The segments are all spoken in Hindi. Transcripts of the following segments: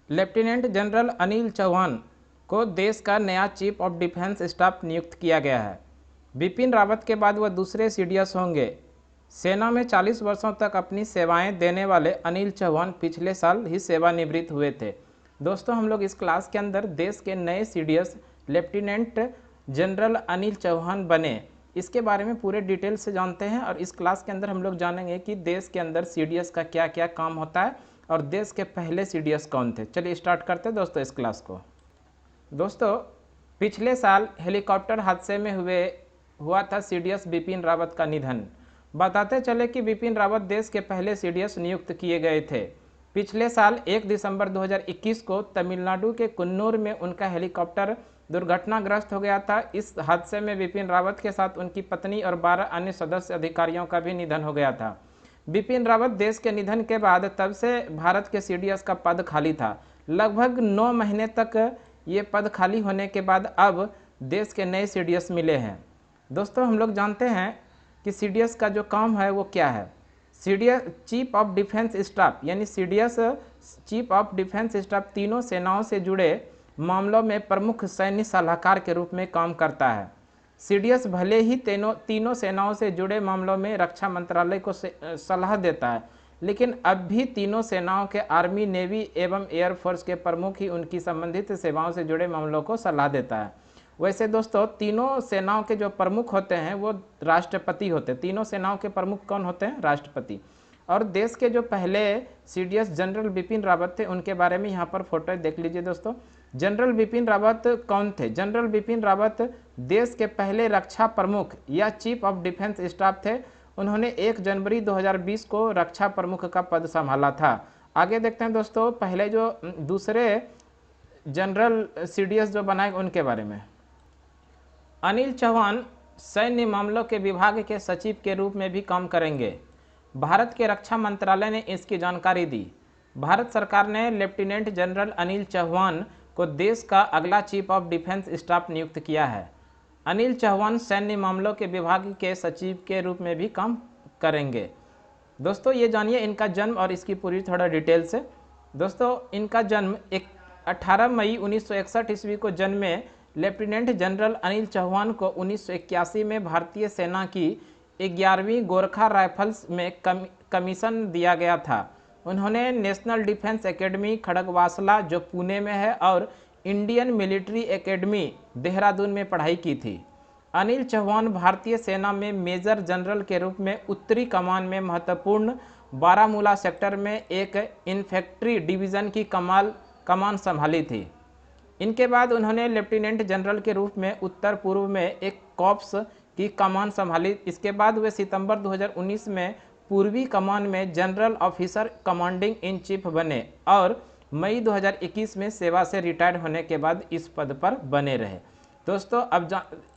लेफ्टिनेंट जनरल अनिल चौहान को देश का नया चीफ ऑफ डिफेंस स्टाफ नियुक्त किया गया है। बिपिन रावत के बाद वह दूसरे सीडीएस होंगे। सेना में 40 वर्षों तक अपनी सेवाएं देने वाले अनिल चौहान पिछले साल ही सेवानिवृत्त हुए थे। दोस्तों, हम लोग इस क्लास के अंदर देश के नए CDS lieutenant general Anil Chauhan बने, इसके बारे में पूरे डिटेल से जानते हैं। और इस क्लास के अंदर हम लोग जानेंगे कि देश के अंदर सीडीएस का क्या क्या काम होता है और देश के पहले सीडीएस कौन थे। चलिए स्टार्ट करते हैं दोस्तों इस क्लास को। दोस्तों, पिछले साल हेलीकॉप्टर हादसे में हुआ था सीडीएस बिपिन रावत का निधन। बताते चले कि बिपिन रावत देश के पहले सीडीएस नियुक्त किए गए थे। पिछले साल 1 दिसंबर 2021 को तमिलनाडु के कुन्नूर में उनका हेलीकॉप्टर दुर्घटनाग्रस्त हो गया था। इस हादसे में बिपिन रावत के साथ उनकी पत्नी और 12 अन्य सदस्य अधिकारियों का भी निधन हो गया था। बिपिन रावत देश के निधन के बाद तब से भारत के सीडीएस का पद खाली था। लगभग 9 महीने तक ये पद खाली होने के बाद अब देश के नए सीडीएस मिले हैं। दोस्तों, हम लोग जानते हैं कि सीडीएस का जो काम है वो क्या है। CDS chief of defence staff यानी CDS chief of defence staff तीनों सेनाओं से जुड़े मामलों में प्रमुख सैन्य सलाहकार के रूप में काम करता है। सीडीएस भले ही तीनों सेनाओं से जुड़े मामलों में रक्षा मंत्रालय को सलाह देता है, लेकिन अब भी तीनों सेनाओं के आर्मी, नेवी एवं एयरफोर्स के प्रमुख ही उनकी संबंधित सेवाओं से जुड़े मामलों को सलाह देता है। वैसे दोस्तों, तीनों सेनाओं के जो प्रमुख होते हैं वो राष्ट्रपति होते हैं। तीनों सेनाओं के प्रमुख कौन होते हैं? राष्ट्रपति। और देश के जो पहले सीडीएस जनरल बिपिन रावत थे उनके बारे में यहाँ पर फोटो देख लीजिए दोस्तों। जनरल बिपिन रावत कौन थे? जनरल बिपिन रावत देश के पहले रक्षा प्रमुख या चीफ ऑफ डिफेंस स्टाफ थे। उन्होंने 1 जनवरी 2020 को रक्षा प्रमुख का पद संभाला था। आगे देखते हैं दोस्तों, पहले जो दूसरे जनरल सीडीएस जो बनाए उनके बारे में। अनिल चौहान सैन्य मामलों के विभाग के सचिव के रूप में भी काम करेंगे। भारत के रक्षा मंत्रालय ने इसकी जानकारी दी। भारत सरकार ने लेफ्टिनेंट जनरल अनिल चौहान को देश का अगला चीफ ऑफ डिफेंस स्टाफ नियुक्त किया है। अनिल चौहान सैन्य मामलों के विभाग के सचिव के रूप में भी काम करेंगे। दोस्तों, ये जानिए इनका जन्म और इसकी पूरी थोड़ा डिटेल से। दोस्तों, इनका जन्म 18 मई 1961 ईस्वी को जन्मे लेफ्टिनेंट जनरल अनिल चौहान को 1981 में भारतीय सेना की 11वीं गोरखा राइफल्स में कमीशन दिया गया था। उन्होंने नेशनल डिफेंस एकेडमी खड़गवासला जो पुणे में है और इंडियन मिलिट्री एकेडमी देहरादून में पढ़ाई की थी। अनिल चौहान भारतीय सेना में मेजर जनरल के रूप में उत्तरी कमान में महत्वपूर्ण बारामूला सेक्टर में एक इन्फेंट्री डिवीज़न की कमान संभाली थी। इनके बाद उन्होंने लेफ्टिनेंट जनरल के रूप में उत्तर पूर्व में एक कॉर्प्स की कमान संभाली। इसके बाद वे सितंबर 2019 में पूर्वी कमान में general officer commanding in chief बने और मई 2021 में सेवा से रिटायर होने के बाद इस पद पर बने रहे। दोस्तों, अब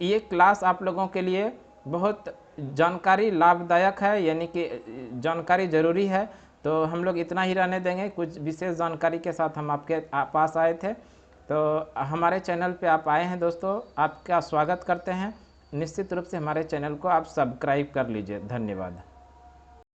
ये क्लास आप लोगों के लिए बहुत जानकारी लाभदायक है, यानी कि जानकारी ज़रूरी है, तो हम लोग इतना ही रहने देंगे। कुछ विशेष जानकारी के साथ हम आपके पास आए थे, तो हमारे चैनल पे आप आए हैं दोस्तों, आपका स्वागत करते हैं। निश्चित रूप से हमारे चैनल को आप सब्सक्राइब कर लीजिए। धन्यवाद।